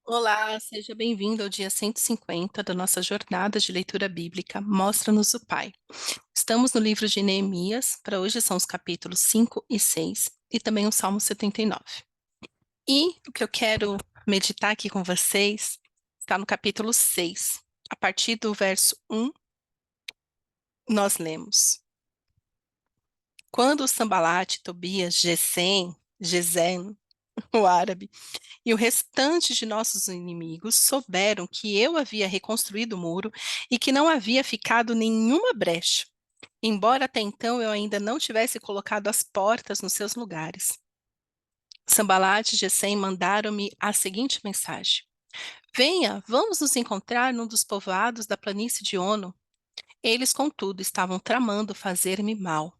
Olá, seja bem-vindo ao dia 150 da nossa jornada de leitura bíblica Mostra-nos o Pai. Estamos no livro de Neemias, para hoje são os capítulos 5 e 6 e também o Salmo 79. E o que eu quero meditar aqui com vocês está no capítulo 6. A partir do verso 1, nós lemos: Quando Sambalate, Tobias, Gesem, o árabe, e o restante de nossos inimigos souberam que eu havia reconstruído o muro e que não havia ficado nenhuma brecha, embora até então eu ainda não tivesse colocado as portas nos seus lugares. Sambalat e Gesem mandaram-me a seguinte mensagem: Venha, vamos nos encontrar num dos povoados da planície de Ono. Eles, contudo, estavam tramando fazer-me mal.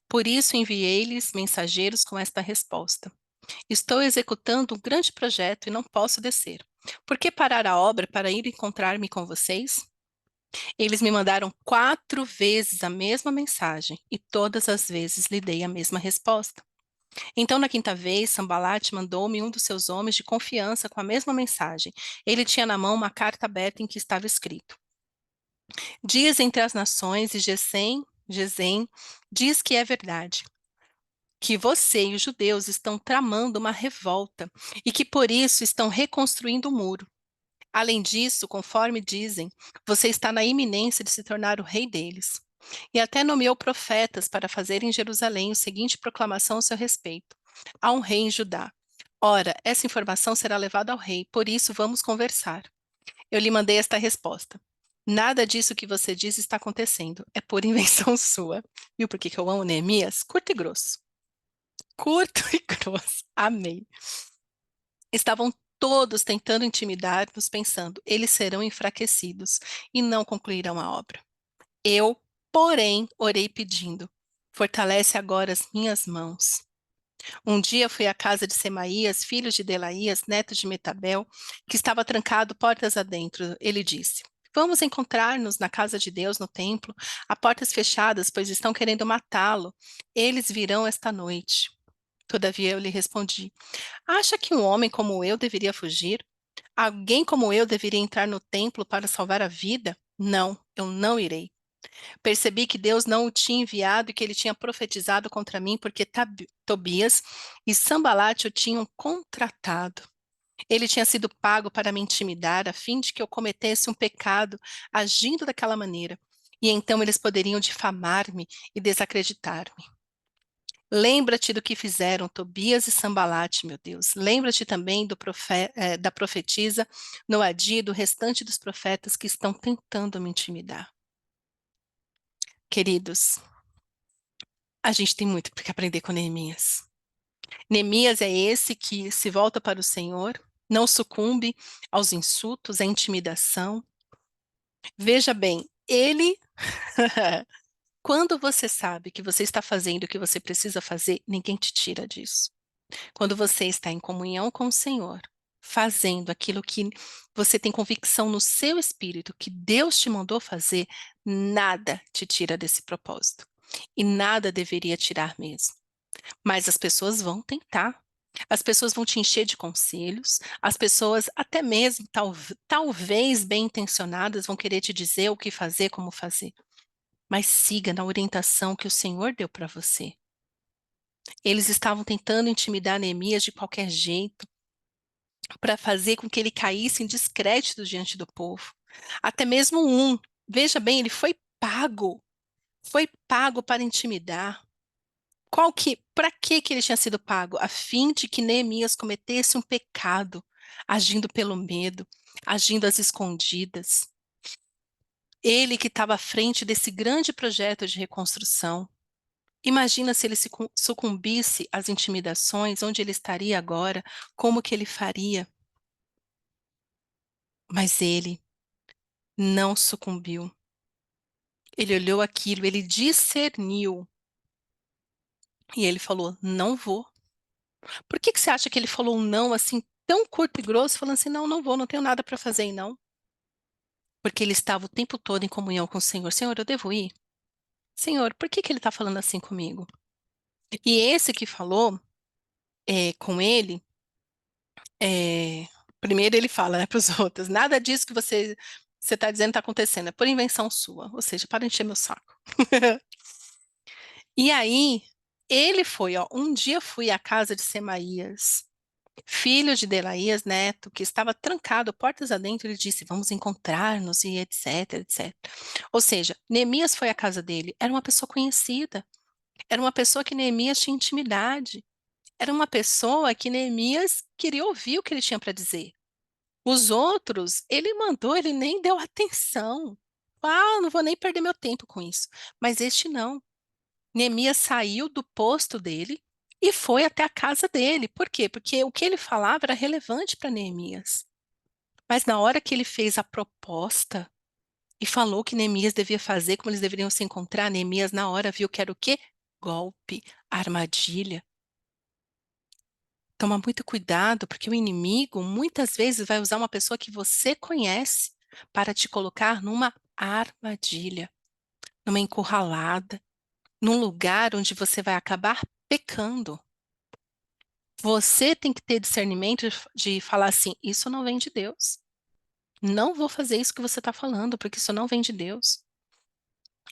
Por isso enviei-lhes mensageiros com esta resposta: Estou executando um grande projeto e não posso descer. Por que parar a obra para ir encontrar-me com vocês? Eles me mandaram 4 vezes a mesma mensagem e todas as vezes lhe dei a mesma resposta. Então, na quinta vez, Sambalat mandou-me um dos seus homens de confiança com a mesma mensagem. Ele tinha na mão uma carta aberta em que estava escrito: Dias entre as nações e Gesem diz que é verdade, que você e os judeus estão tramando uma revolta e que por isso estão reconstruindo o muro. Além disso, conforme dizem, você está na iminência de se tornar o rei deles. E até nomeou profetas para fazer em Jerusalém o seguinte proclamação a seu respeito: há um rei em Judá. Ora, essa informação será levada ao rei, por isso vamos conversar. Eu lhe mandei esta resposta: Nada disso que você diz está acontecendo, é por invenção sua. Viu por que que eu amo Neemias? Curto e grosso. Curto e grosso. Amei. Estavam todos tentando intimidar-nos, pensando, eles serão enfraquecidos e não concluirão a obra. Eu, porém, orei pedindo, fortalece agora as minhas mãos. Um dia fui à casa de Semaías, filho de Delaías, neto de Metabel, que estava trancado portas adentro. Ele disse: Vamos encontrar-nos na casa de Deus, no templo, a portas fechadas, pois estão querendo matá-lo. Eles virão esta noite. Todavia eu lhe respondi: Acha que um homem como eu deveria fugir? Alguém como eu deveria entrar no templo para salvar a vida? Não, eu não irei. Percebi que Deus não o tinha enviado e que ele tinha profetizado contra mim porque Tobias e Sambalate o tinham contratado. Ele tinha sido pago para me intimidar a fim de que eu cometesse um pecado agindo daquela maneira. E então eles poderiam difamar-me e desacreditar-me. Lembra-te do que fizeram Tobias e Sambalate, meu Deus. Lembra-te também da profetisa Noadi e do restante dos profetas que estão tentando me intimidar. Queridos, a gente tem muito que aprender com Neemias. Neemias é esse que se volta para o Senhor, não sucumbe aos insultos, à intimidação. Veja bem, ele, quando você sabe que você está fazendo o que você precisa fazer, ninguém te tira disso. Quando você está em comunhão com o Senhor, fazendo aquilo que você tem convicção no seu espírito que Deus te mandou fazer, nada te tira desse propósito. E nada deveria tirar mesmo. Mas as pessoas vão tentar. As pessoas vão te encher de conselhos, as pessoas, até mesmo, talvez bem intencionadas, vão querer te dizer o que fazer, como fazer. Mas siga na orientação que o Senhor deu para você. Eles estavam tentando intimidar Neemias de qualquer jeito, para fazer com que ele caísse em descrédito diante do povo. Até mesmo veja bem, ele foi pago para intimidar. Para que ele tinha sido pago? A fim de que Neemias cometesse um pecado, agindo pelo medo, agindo às escondidas. Ele que estava à frente desse grande projeto de reconstrução. Imagina se ele se sucumbisse às intimidações, onde ele estaria agora, como que ele faria? Mas ele não sucumbiu. Ele olhou aquilo, ele discerniu e ele falou: Não vou. Por que que você acha que ele falou um não assim, tão curto e grosso, falando assim: Não, não vou, não tenho nada para fazer, não? Porque ele estava o tempo todo em comunhão com o Senhor. Senhor, eu devo ir? Senhor, por que que ele está falando assim comigo? E esse que falou com ele, é, Primeiro ele fala, né, para os outros, nada disso que você está dizendo está acontecendo, é por invenção sua, ou seja, para de encher meu saco. E aí, ele foi, ó, um dia fui à casa de Semaías, filho de Delaías, neto, que estava trancado portas adentro, ele disse, vamos encontrar-nos e etc, etc. Ou seja, Neemias foi à casa dele, era uma pessoa conhecida, era uma pessoa que Neemias tinha intimidade, era uma pessoa que Neemias queria ouvir o que ele tinha para dizer. Os outros, ele mandou, ele nem deu atenção. Ah, não vou nem perder meu tempo com isso. Mas este não. Neemias saiu do posto dele e foi até a casa dele. Por quê? Porque o que ele falava era relevante para Neemias. Mas na hora que ele fez a proposta e falou que Neemias devia fazer, como eles deveriam se encontrar, Neemias na hora viu que era o quê? Golpe, armadilha. Toma muito cuidado, porque o inimigo muitas vezes vai usar uma pessoa que você conhece para te colocar numa armadilha, numa encurralada, num lugar onde você vai acabar pecando. Você tem que ter discernimento de falar assim: isso não vem de Deus. Não vou fazer isso que você está falando, porque isso não vem de Deus.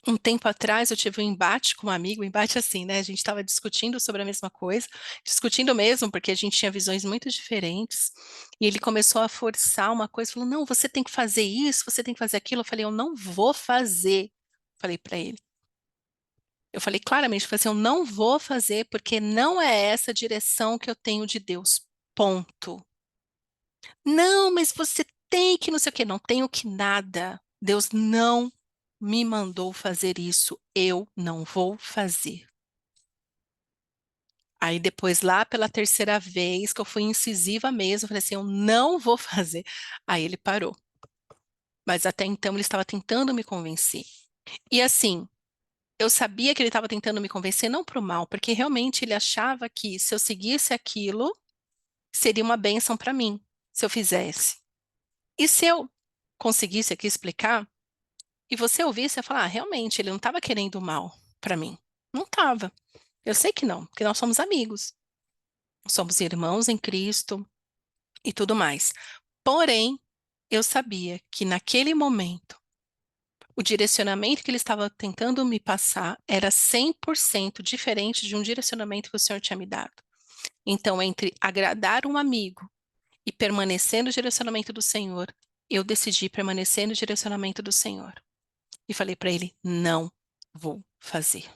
Um tempo atrás eu tive um embate com um amigo, um embate assim, né? A gente estava discutindo sobre a mesma coisa, discutindo mesmo, porque a gente tinha visões muito diferentes. E ele começou a forçar uma coisa, falou: não, você tem que fazer isso, você tem que fazer aquilo. Eu falei: eu não vou fazer. Falei para ele. Eu falei claramente, eu falei assim, eu não vou fazer porque não é essa a direção que eu tenho de Deus. Ponto. Não, mas você tem que não sei o quê. Não tenho que nada. Deus não me mandou fazer isso. Eu não vou fazer. Aí depois, lá pela terceira vez, que eu fui incisiva mesmo, eu falei assim, eu não vou fazer. Aí ele parou. Mas até então ele estava tentando me convencer. E assim, eu sabia que ele estava tentando me convencer não para o mal, porque realmente ele achava que se eu seguisse aquilo, seria uma bênção para mim, se eu fizesse. E se eu conseguisse aqui explicar, e você ouvisse, você ia falar, ah, realmente, ele não estava querendo o mal para mim. Não estava. Eu sei que não, porque nós somos amigos, somos irmãos em Cristo e tudo mais. Porém, eu sabia que naquele momento, o direcionamento que ele estava tentando me passar era 100% diferente de um direcionamento que o Senhor tinha me dado. Então, entre agradar um amigo e permanecer no direcionamento do Senhor, eu decidi permanecer no direcionamento do Senhor. E falei para ele: não vou fazer.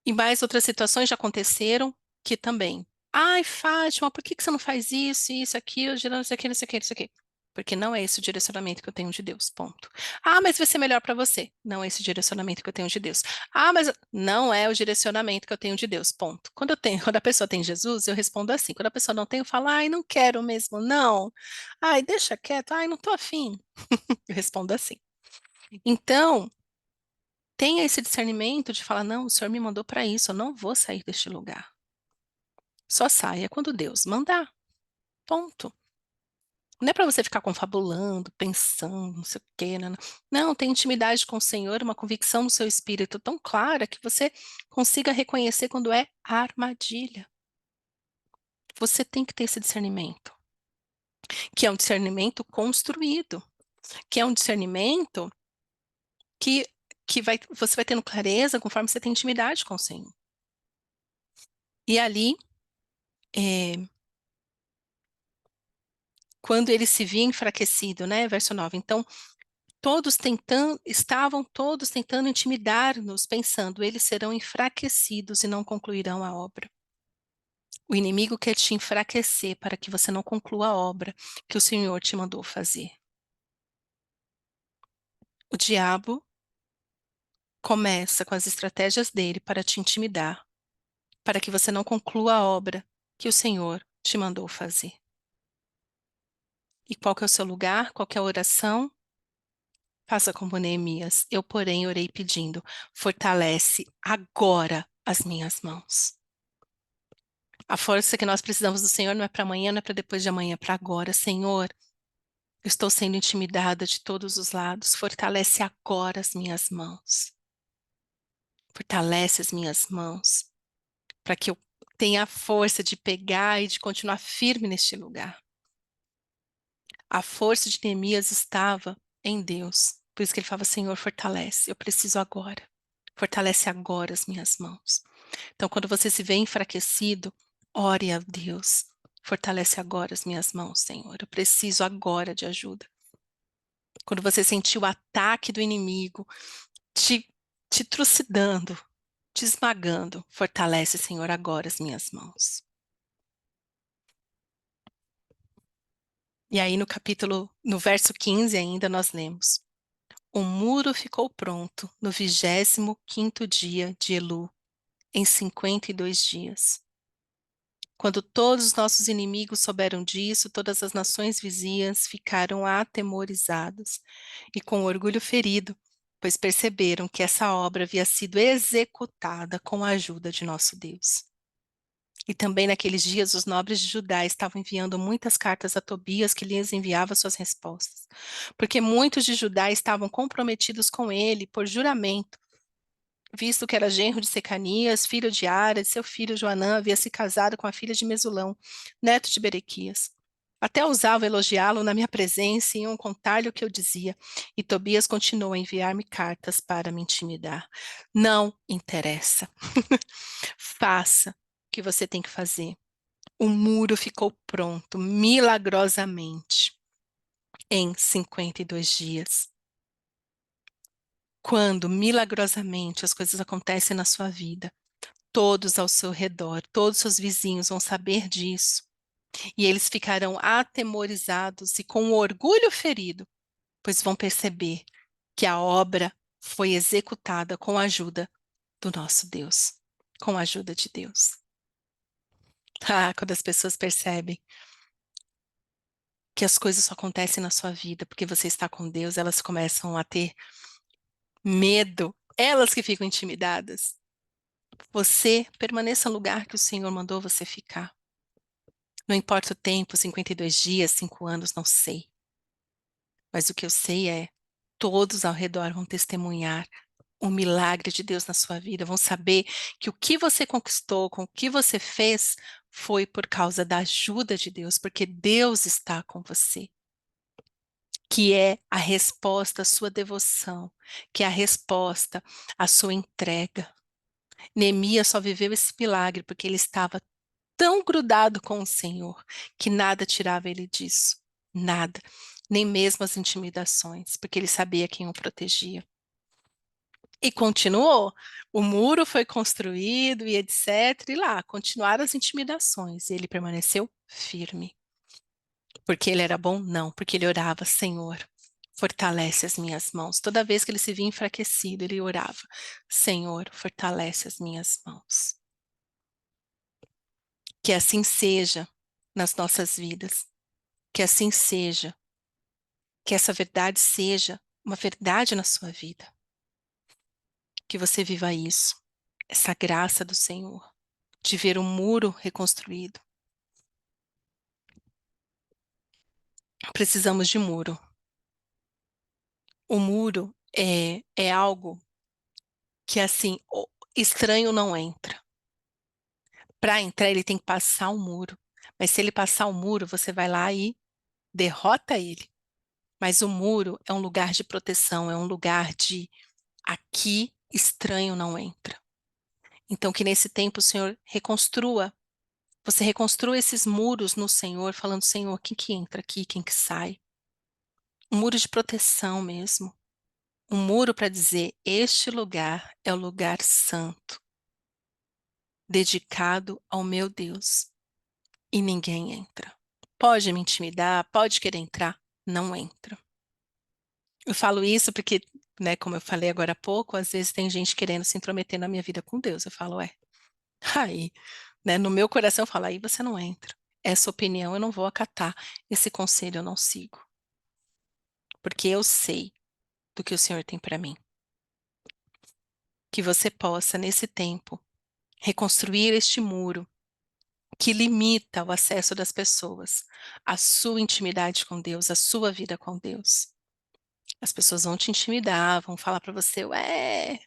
E mais outras situações já aconteceram que também. Ai, Fátima, por que que você não faz isso, aquilo, gerando isso aqui, isso aqui, isso aqui? Porque não é esse o direcionamento que eu tenho de Deus, ponto. Ah, mas vai ser melhor para você. Não é esse o direcionamento que eu tenho de Deus. Ah, mas não é o direcionamento que eu tenho de Deus, ponto. Quando eu tenho, quando a pessoa tem Jesus, eu respondo assim. Quando a pessoa não tem, eu falo, ai, não quero mesmo, não. Ai, deixa quieto, ai, não tô afim. Eu respondo assim. Então, tenha esse discernimento de falar, não, o Senhor me mandou para isso, eu não vou sair deste lugar. Só saia quando Deus mandar. Ponto. Não é para você ficar confabulando, pensando, não sei o quê, né? Não, tem intimidade com o Senhor, uma convicção no seu espírito tão clara que você consiga reconhecer quando é armadilha. Você tem que ter esse discernimento, que é um discernimento construído, que é um discernimento que, você vai tendo clareza conforme você tem intimidade com o Senhor. E ali, é, quando ele se via enfraquecido, né? Verso 9. Então, estavam todos tentando intimidar-nos, pensando, eles serão enfraquecidos e não concluirão a obra. O inimigo quer te enfraquecer para que você não conclua a obra que o Senhor te mandou fazer. O diabo começa com as estratégias dele para te intimidar, para que você não conclua a obra que o Senhor te mandou fazer. E qual que é o seu lugar? Qual que é a oração? Faça como Neemias. Eu, porém, orei pedindo: fortalece agora as minhas mãos. A força que nós precisamos do Senhor não é para amanhã, não é para depois de amanhã, é para agora. Senhor, eu estou sendo intimidada de todos os lados. Fortalece agora as minhas mãos. Fortalece as minhas mãos para que eu tenha a força de pegar e de continuar firme neste lugar. A força de Neemias estava em Deus. Por isso que ele falava, Senhor, fortalece, eu preciso agora. Fortalece agora as minhas mãos. Então, quando você se vê enfraquecido, ore a Deus. Fortalece agora as minhas mãos, Senhor. Eu preciso agora de ajuda. Quando você sentir o ataque do inimigo te, te trucidando, te esmagando, fortalece, Senhor, agora as minhas mãos. E aí no verso 15 ainda nós lemos: O muro ficou pronto no 25º dia de Elu, em 52 dias. Quando todos os nossos inimigos souberam disso, todas as nações vizinhas ficaram atemorizadas e com orgulho ferido, pois perceberam que essa obra havia sido executada com a ajuda de nosso Deus. E também naqueles dias os nobres de Judá estavam enviando muitas cartas a Tobias, que lhes enviava suas respostas, porque muitos de Judá estavam comprometidos com ele por juramento, visto que era genro de Secanias, filho de Ara, e seu filho Joanã havia se casado com a filha de Mesulam, neto de Berequias. Até ousava elogiá-lo na minha presença e iam contar-lhe o que eu dizia. E Tobias continuou a enviar-me cartas para me intimidar. Não interessa. Faça o que você tem que fazer. O muro ficou pronto milagrosamente em 52 dias. Quando milagrosamente as coisas acontecem na sua vida, todos ao seu redor, todos os seus vizinhos vão saber disso. E eles ficarão atemorizados e com o orgulho ferido, pois vão perceber que a obra foi executada com a ajuda do nosso Deus, com a ajuda de Deus. Ah, quando as pessoas percebem que as coisas só acontecem na sua vida porque você está com Deus, elas começam a ter medo, elas que ficam intimidadas. Você permaneça no lugar que o Senhor mandou você ficar. Não importa o tempo, 52 dias, 5 anos, não sei. Mas o que eu sei é, todos ao redor vão testemunhar o milagre de Deus na sua vida, vão saber que o que você conquistou, com o que você fez, foi por causa da ajuda de Deus, porque Deus está com você. Que é a resposta à sua devoção, que é a resposta à sua entrega. Neemias só viveu esse milagre porque ele estava tão grudado com o Senhor que nada tirava ele disso, nada, nem mesmo as intimidações, porque ele sabia quem o protegia. E continuou. O muro foi construído e etc. E lá continuaram as intimidações. E ele permaneceu firme. Porque ele era bom? Não, porque ele orava, Senhor, fortalece as minhas mãos. Toda vez que ele se via enfraquecido, ele orava, Senhor, fortalece as minhas mãos. Que assim seja nas nossas vidas. Que assim seja. Que essa verdade seja uma verdade na sua vida. Que você viva isso. Essa graça do Senhor. De ver o muro reconstruído. Precisamos de muro. O muro é algo que, assim, estranho não entra. Para entrar, ele tem que passar o muro. Mas se ele passar o muro, você vai lá e derrota ele. Mas o muro é um lugar de proteção, é um lugar de aqui estranho não entra. Então, que nesse tempo o Senhor reconstrua, você reconstrua esses muros no Senhor, falando, Senhor, quem que entra aqui, quem que sai? Um muro de proteção mesmo. Um muro para dizer, este lugar é o lugar santo, dedicado ao meu Deus, e ninguém entra. Pode me intimidar, pode querer entrar, não entra. Eu falo isso porque, né, como eu falei agora há pouco, às vezes tem gente querendo se intrometer na minha vida com Deus. Eu falo, aí, né, no meu coração eu falo, aí você não entra. Essa opinião eu não vou acatar, esse conselho eu não sigo. Porque eu sei do que o Senhor tem para mim. Que você possa, nesse tempo, reconstruir este muro que limita o acesso das pessoas à sua intimidade com Deus, à sua vida com Deus. As pessoas vão te intimidar, vão falar para você, ué,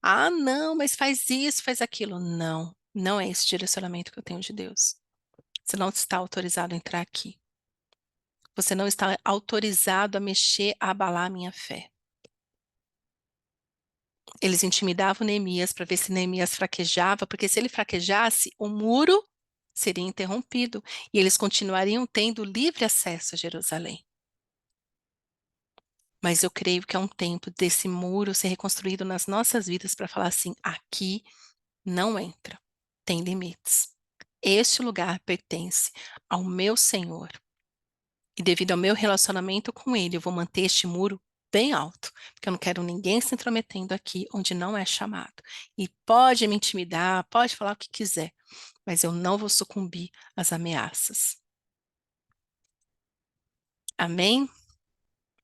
ah, não, mas faz isso, faz aquilo. Não, não é esse direcionamento que eu tenho de Deus. Você não está autorizado a entrar aqui. Você não está autorizado a mexer, a abalar a minha fé. Eles intimidavam Neemias para ver se Neemias fraquejava, porque se ele fraquejasse, o muro seria interrompido e eles continuariam tendo livre acesso a Jerusalém. Mas eu creio que é um tempo desse muro ser reconstruído nas nossas vidas para falar assim: aqui não entra, tem limites. Este lugar pertence ao meu Senhor. E devido ao meu relacionamento com Ele, eu vou manter este muro bem alto, porque eu não quero ninguém se intrometendo aqui onde não é chamado. E pode me intimidar, pode falar o que quiser, mas eu não vou sucumbir às ameaças. Amém?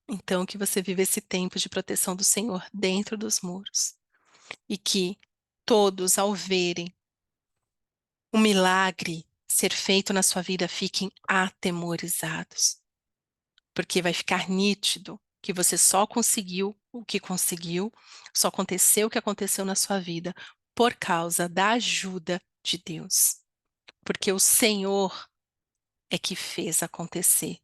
Então, que você viva esse tempo de proteção do Senhor dentro dos muros. E que todos, ao verem um milagre ser feito na sua vida, fiquem atemorizados. Porque vai ficar nítido que você só conseguiu o que conseguiu, só aconteceu o que aconteceu na sua vida por causa da ajuda de Deus. Porque o Senhor é que fez acontecer.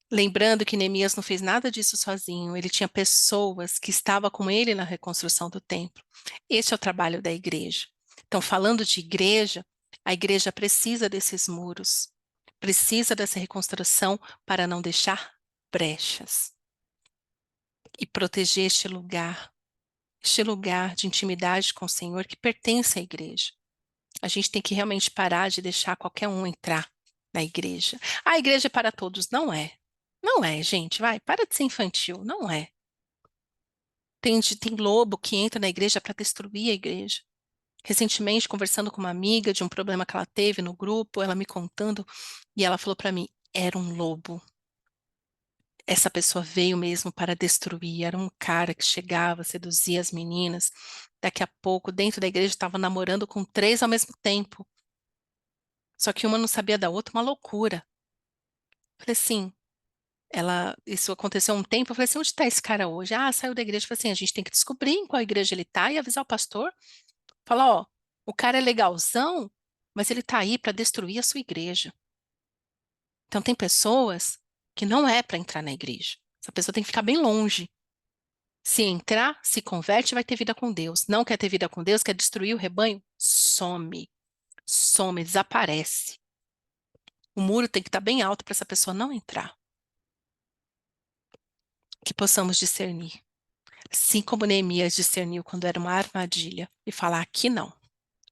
Lembrando que Neemias não fez nada disso sozinho, ele tinha pessoas que estavam com ele na reconstrução do templo. Esse é o trabalho da igreja. Então, falando de igreja, a igreja precisa desses muros, precisa dessa reconstrução para não deixar brechas e proteger este lugar de intimidade com o Senhor que pertence à igreja. A gente tem que realmente parar de deixar qualquer um entrar na igreja. A igreja é para todos, não é. Não é, gente, vai, para de ser infantil, não é. Tem lobo que entra na igreja para destruir a igreja. Recentemente, conversando com uma amiga de um problema que ela teve no grupo, ela me contando, e ela falou para mim, era um lobo. Essa pessoa veio mesmo para destruir, era um cara que chegava, seduzia as meninas, daqui a pouco, dentro da igreja, estava namorando com 3 ao mesmo tempo. Só que uma não sabia da outra, uma loucura. Falei assim, isso aconteceu há um tempo, eu falei assim, onde está esse cara hoje? Ah, saiu da igreja. Eu falei assim, a gente tem que descobrir em qual igreja ele está e avisar o pastor. Falar, ó, o cara é legalzão, mas ele está aí para destruir a sua igreja. Então tem pessoas que não é para entrar na igreja. Essa pessoa tem que ficar bem longe. Se entrar, se converte, vai ter vida com Deus. Não quer ter vida com Deus, quer destruir o rebanho? Some, some, desaparece. O muro tem que estar bem alto para essa pessoa não entrar. Que possamos discernir. Assim como Neemias discerniu quando era uma armadilha e falar: aqui não,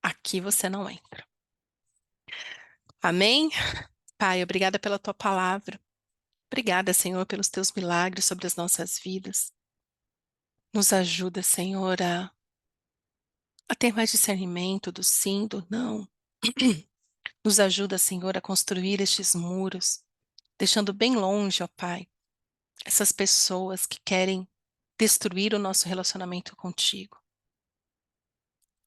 aqui você não entra. Amém? Pai, obrigada pela tua palavra. Obrigada, Senhor, pelos teus milagres sobre as nossas vidas. Nos ajuda, Senhor, a ter mais discernimento do sim, do não. Nos ajuda, Senhor, a construir estes muros, deixando bem longe, ó Pai, essas pessoas que querem destruir o nosso relacionamento contigo.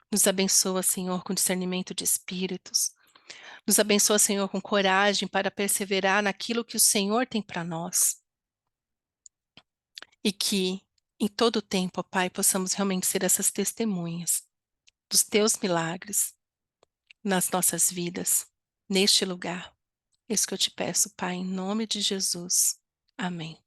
Nos abençoa, Senhor, com discernimento de espíritos. Nos abençoa, Senhor, com coragem para perseverar naquilo que o Senhor tem para nós. E que, em todo o tempo, ó Pai, possamos realmente ser essas testemunhas dos teus milagres nas nossas vidas, neste lugar. É isso que eu te peço, Pai, em nome de Jesus. Amém.